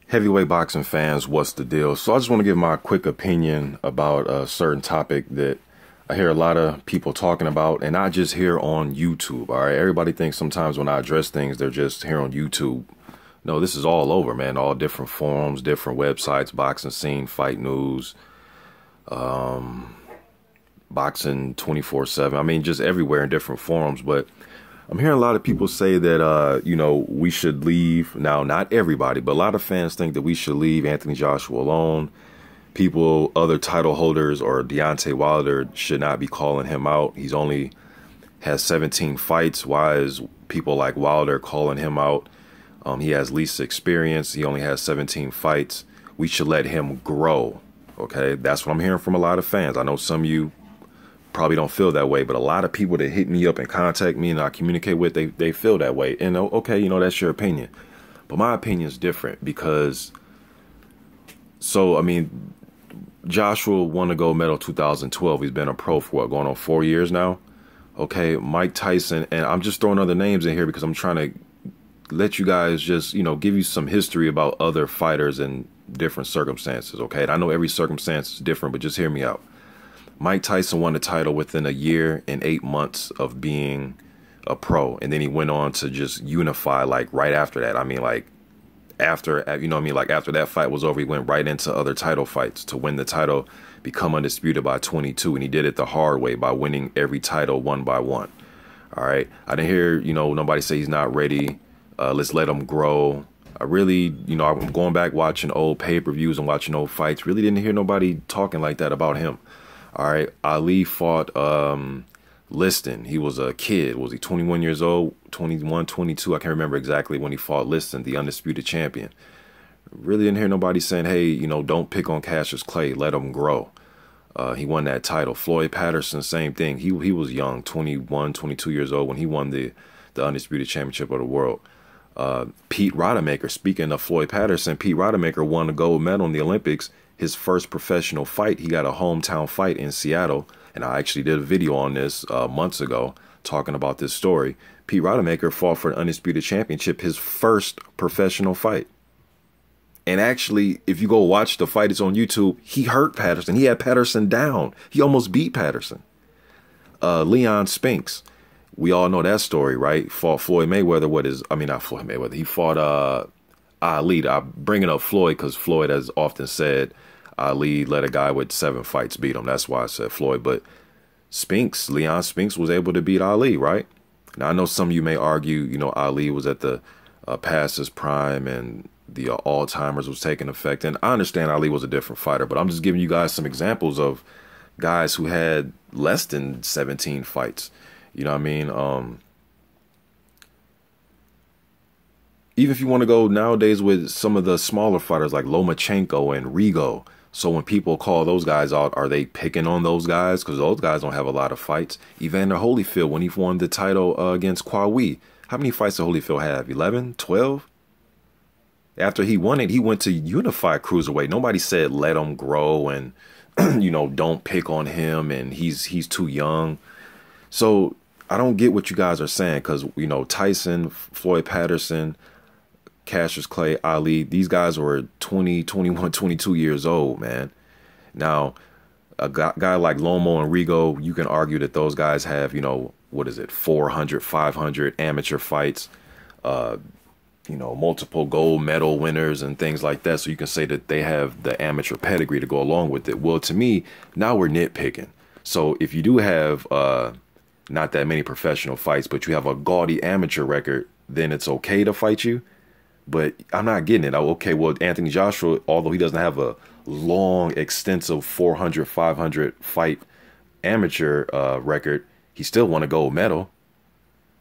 Heavyweight boxing fans, what's the deal? So I just want to give my quick opinion about a certain topic that I hear a lot of people talking about, and not just here on YouTube. All right, everybody thinks sometimes when I address things, they're just here on YouTube. No, this is all over, man. All different forums, different websites, boxing scene, fight news, boxing 24/7. I mean, just everywhere in different forums. But I'm hearing a lot of people say that, we should leave. Now, not everybody, but a lot of fans think that we should leave Anthony Joshua alone. People, other title holders or Deontay Wilder should not be calling him out. He's only has 17 fights. Why is people like Wilder calling him out? He has least experience. He only has 17 fights. We should let him grow. Okay, that's what I'm hearing from a lot of fans. I know some of you probably don't feel that way, but a lot of people that hit me up and contact me and I communicate with, they feel that way. And okay, that's your opinion. But my opinion is different because, Joshua won a gold medal 2012. He's been a pro for what, going on 4 years now? Okay, Mike Tyson, and I'm just throwing other names in here because I'm trying to let you guys just, give you some history about other fighters and different circumstances, okay? And I know every circumstance is different, but just hear me out. Mike Tyson won the title within a year and 8 months of being a pro, and then he went on to just unify, like, right after that. I mean, like, after that fight was over, he went right into other title fights to win the title, become undisputed by 22, and he did it the hard way by winning every title one by one. All right, I didn't hear, nobody say he's not ready. Let's let him grow. I really, I'm going back watching old pay-per-views and watching old fights. Really didn't hear nobody talking like that about him. All right, Ali fought Liston. He was a kid. Was he 21 years old? 21, 22? I can't remember exactly when he fought Liston, the undisputed champion. Really didn't hear nobody saying, hey, don't pick on Cassius Clay. Let him grow. He won that title. Floyd Patterson, same thing. He was young, 21, 22 years old when he won the undisputed championship of the world. Pete Rodemaker, speaking of Floyd Patterson, Pete Rodemaker won a gold medal in the Olympics. His first professional fight, he got a hometown fight in Seattle. And I actually did a video on this months ago talking about this story. Pete Rodemaker fought for the undisputed championship, his first professional fight. And actually, if you go watch the fight, it's on YouTube, he hurt Patterson. He had Patterson down. He almost beat Patterson. Leon Spinks. We all know that story, right? Fought Floyd Mayweather. Not Floyd Mayweather. He fought Ali. I'm bringing up Floyd because Floyd has often said Ali let a guy with 7 fights beat him. That's why I said Floyd. But Leon Spinks was able to beat Ali, right? Now, I know some of you may argue, Ali was at the past his prime and the Alzheimer's was taking effect. And I understand Ali was a different fighter, but I'm just giving you guys some examples of guys who had less than 17 fights. You know what I mean? Even if you want to go nowadays with some of the smaller fighters like Lomachenko and Rigo. So when people call those guys out, are they picking on those guys? Because those guys don't have a lot of fights. Evander Holyfield, when he won the title against Qawi, how many fights did Holyfield have? 11? 12? After he won it, he went to unify cruiserweight. Nobody said let him grow and, don't pick on him and he's too young. So I don't get what you guys are saying because, Tyson, Floyd Patterson, Cassius Clay, Ali, these guys were 20, 21, 22 years old, man. Now, a guy like Lomo and Rigo, you can argue that those guys have, 400, 500 amateur fights, multiple gold medal winners and things like that. So you can say that they have the amateur pedigree to go along with it. Well, to me, now we're nitpicking. So if you do have not that many professional fights, but you have a gaudy amateur record, then it's okay to fight you. But I'm not getting it. Okay, well, Anthony Joshua, although he doesn't have a long, extensive 400, 500 fight amateur record, he still won a gold medal.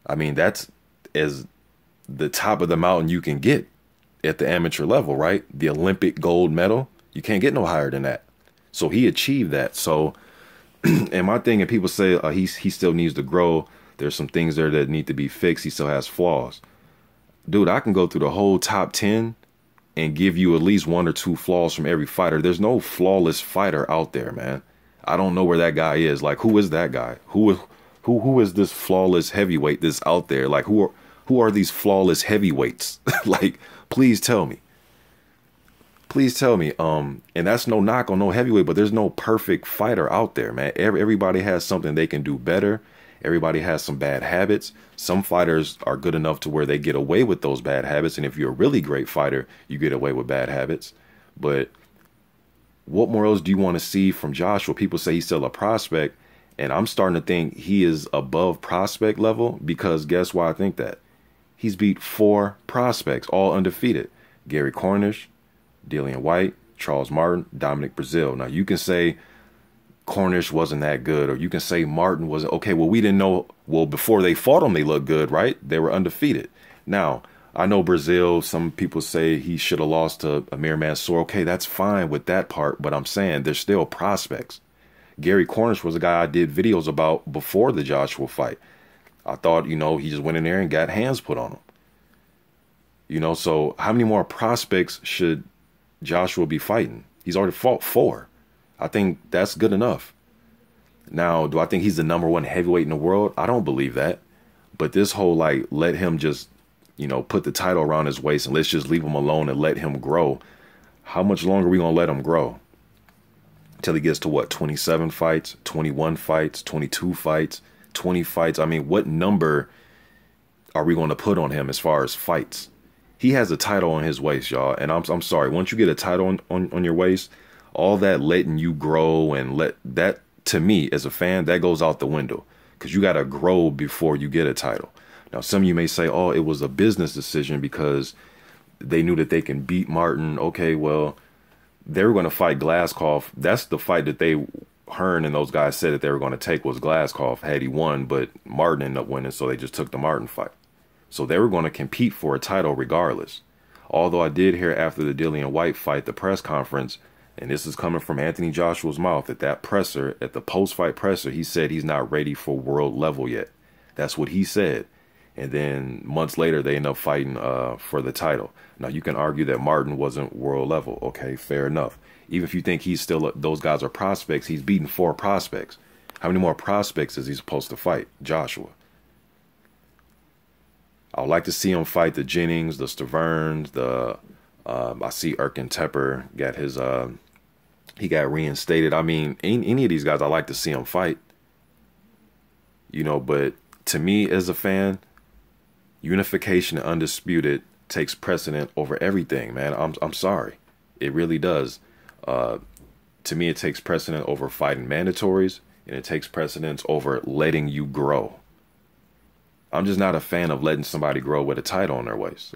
I mean, that's as the top of the mountain you can get at the amateur level, right? The Olympic gold medal. You can't get no higher than that. So he achieved that. So, and my thing, and people say he still needs to grow. There's some things there that need to be fixed. He still has flaws. Dude, I can go through the whole top 10 and give you at least 1 or 2 flaws from every fighter. There's no flawless fighter out there, man. I don't know where that guy is. Like, who is that guy? Who is this flawless heavyweight that's out there? Like, who are these flawless heavyweights? Like, please tell me. Please tell me. And that's no knock on no heavyweight, but there's no perfect fighter out there, man. Everybody has something they can do better. Everybody has some bad habits. Some fighters are good enough to where they get away with those bad habits. And if you're a really great fighter, you get away with bad habits. But what more else do you want to see from Joshua? People say he's still a prospect. And I'm starting to think he is above prospect level, because guess why I think that? He's beat 4 prospects, all undefeated. Gary Cornish, Dillian White, Charles Martin, Dominic Brazil. Now, you can say Cornish wasn't that good, or you can say Martin wasn't. Okay, well, we didn't know. Well, before they fought him, they looked good, right? They were undefeated. Now, I know Brazil, some people say he should have lost to Amir Mansour. Okay, that's fine with that part, but I'm saying they're still prospects. Gary Cornish was a guy I did videos about before the Joshua fight. I thought, you know, he just went in there and got hands put on him. You know, so how many more prospects should Joshua be fighting? He's already fought 4. I think that's good enough. Now, do I think he's the #1 heavyweight in the world? I don't believe that. But this whole, like, let him just, you know, put the title around his waist and let's just leave him alone and let him grow. How much longer are we going to let him grow? Till he gets to what, 27 fights, 21 fights, 22 fights, 20 fights? I mean, what number are we going to put on him as far as fights? He has a title on his waist, y'all. And I'm sorry, once you get a title on your waist, all that letting you grow and let that, to me as a fan, that goes out the window, because you got to grow before you get a title. Now, some of you may say, oh, it was a business decision because they knew that they can beat Martin. Okay, well, they were going to fight Glasgow. That's the fight that they, Hearn and those guys said that they were going to take, was Glasgow had he won, but Martin ended up winning, so they just took the Martin fight. So they were going to compete for a title regardless. Although I did hear after the Dillian White fight, the press conference, and this is coming from Anthony Joshua's mouth, at that presser, at the post-fight presser, he said he's not ready for world level yet. That's what he said. And then months later, they end up fighting for the title. Now, you can argue that Martin wasn't world level. Okay, fair enough. Even if you think he's still, those guys are prospects, he's beaten 4 prospects. How many more prospects is he supposed to fight? Joshua. I would like to see him fight the Jennings, the Staverns, I see Erkin Tepper got his, he got reinstated. I mean, any of these guys, I like to see him fight. You know, but to me as a fan, unification and undisputed takes precedent over everything, man. I'm sorry. It really does. To me, it takes precedent over fighting mandatories, and it takes precedence over letting you grow. I'm just not a fan of letting somebody grow with a title on their waist.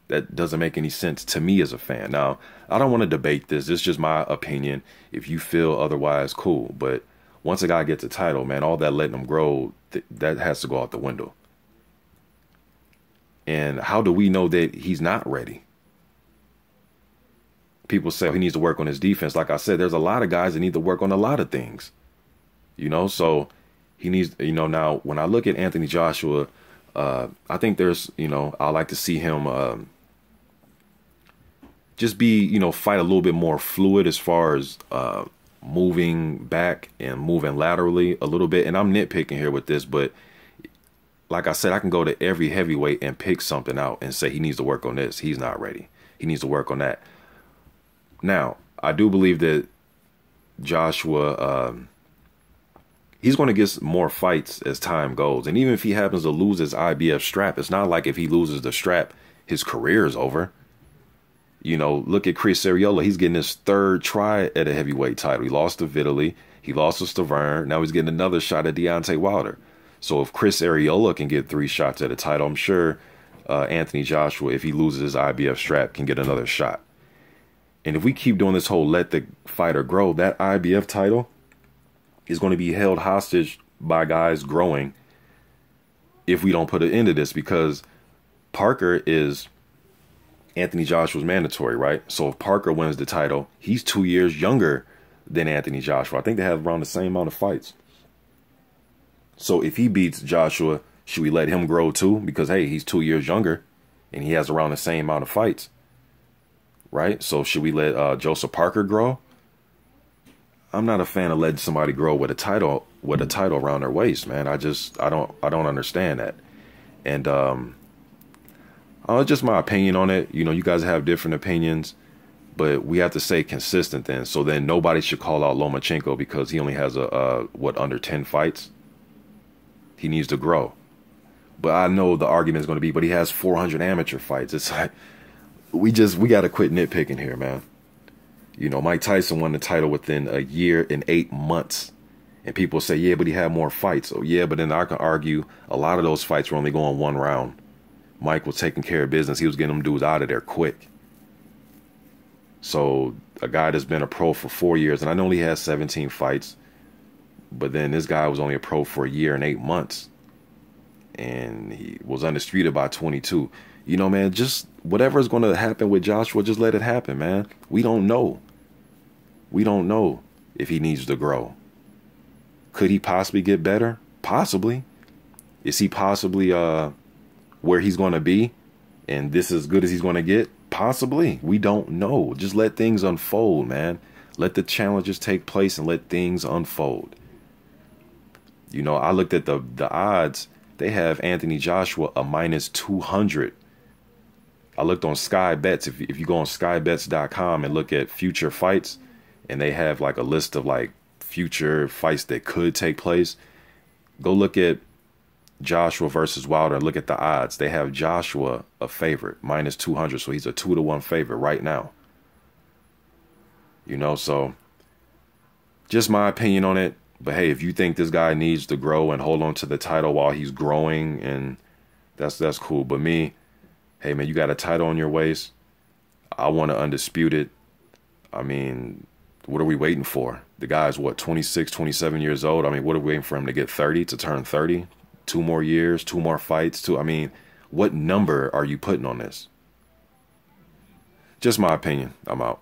That doesn't make any sense to me as a fan. Now, I don't want to debate this. This is just my opinion. If you feel otherwise, cool. But once a guy gets a title, man, all that letting him grow, that has to go out the window. And how do we know that he's not ready? People say he needs to work on his defense. Like I said, there's a lot of guys that need to work on a lot of things. You know, so he needs, you know, now when I look at Anthony Joshua, I think there's, you know, I like to see him just be, you know, fight a little bit more fluid as far as moving back and moving laterally a little bit. And I'm nitpicking here with this, but like I said, I can go to every heavyweight and pick something out and say he needs to work on this. He's not ready. He needs to work on that. Now, I do believe that Joshua, he's going to get more fights as time goes. And even if he happens to lose his IBF strap, it's not like if he loses the strap, his career is over. You know, look at Chris Arreola. He's getting his 3rd try at a heavyweight title. He lost to Vitaly. He lost to Stavern. Now he's getting another shot at Deontay Wilder. So if Chris Arreola can get 3 shots at a title, I'm sure Anthony Joshua, if he loses his IBF strap, can get another shot. And if we keep doing this whole let the fighter grow, that IBF title is going to be held hostage by guys growing if we don't put an end to this, because Parker is Anthony Joshua's mandatory, right? So if Parker wins the title, he's 2 years younger than Anthony Joshua. I think they have around the same amount of fights. So if he beats Joshua, should we let him grow too? Because, hey, he's 2 years younger and he has around the same amount of fights, right? So should we let Joseph Parker grow? I'm not a fan of letting somebody grow with a title around their waist, man. I don't understand that. And it's just my opinion on it. You know, you guys have different opinions, But we have to stay consistent then. So then nobody should call out Lomachenko because he only has what, under 10 fights? He needs to grow. But I know the argument is going to be, but he has 400 amateur fights. It's like, we got to quit nitpicking here, man. You know, Mike Tyson won the title within a year and 8 months. And people say, yeah, but he had more fights. Oh, yeah, but then I can argue a lot of those fights were only going 1 round. Mike was taking care of business. He was getting them dudes out of there quick. So a guy that's been a pro for 4 years, and I know he has 17 fights, but then this guy was only a pro for a year and 8 months. And he was undisputed by 22. You know, man, just whatever's going to happen with Joshua, just let it happen, man. We don't know. We don't know if he needs to grow. Could he possibly get better? Possibly. Is he possibly where he's going to be? And this is as good as he's going to get? Possibly. We don't know. Just let things unfold, man. Let the challenges take place and let things unfold. You know, I looked at the odds. They have Anthony Joshua a -200. I looked on Sky Bets. If you go on skybets.com and look at future fights, and they have like a list of like future fights that could take place, go look at Joshua versus Wilder and look at the odds. They have Joshua a favorite, -200. So he's a 2-to-1 favorite right now. You know, so just my opinion on it. But hey, if you think this guy needs to grow and hold on to the title while he's growing, and that's cool. But me, hey man, you got a title on your waist. I want to undispute it. I mean, what are we waiting for? The guy's what, 26, 27 years old? I mean, what are we waiting for him to get 30, to turn 30? 2 more years, 2 more fights, I mean, what number are you putting on this? Just my opinion. I'm out.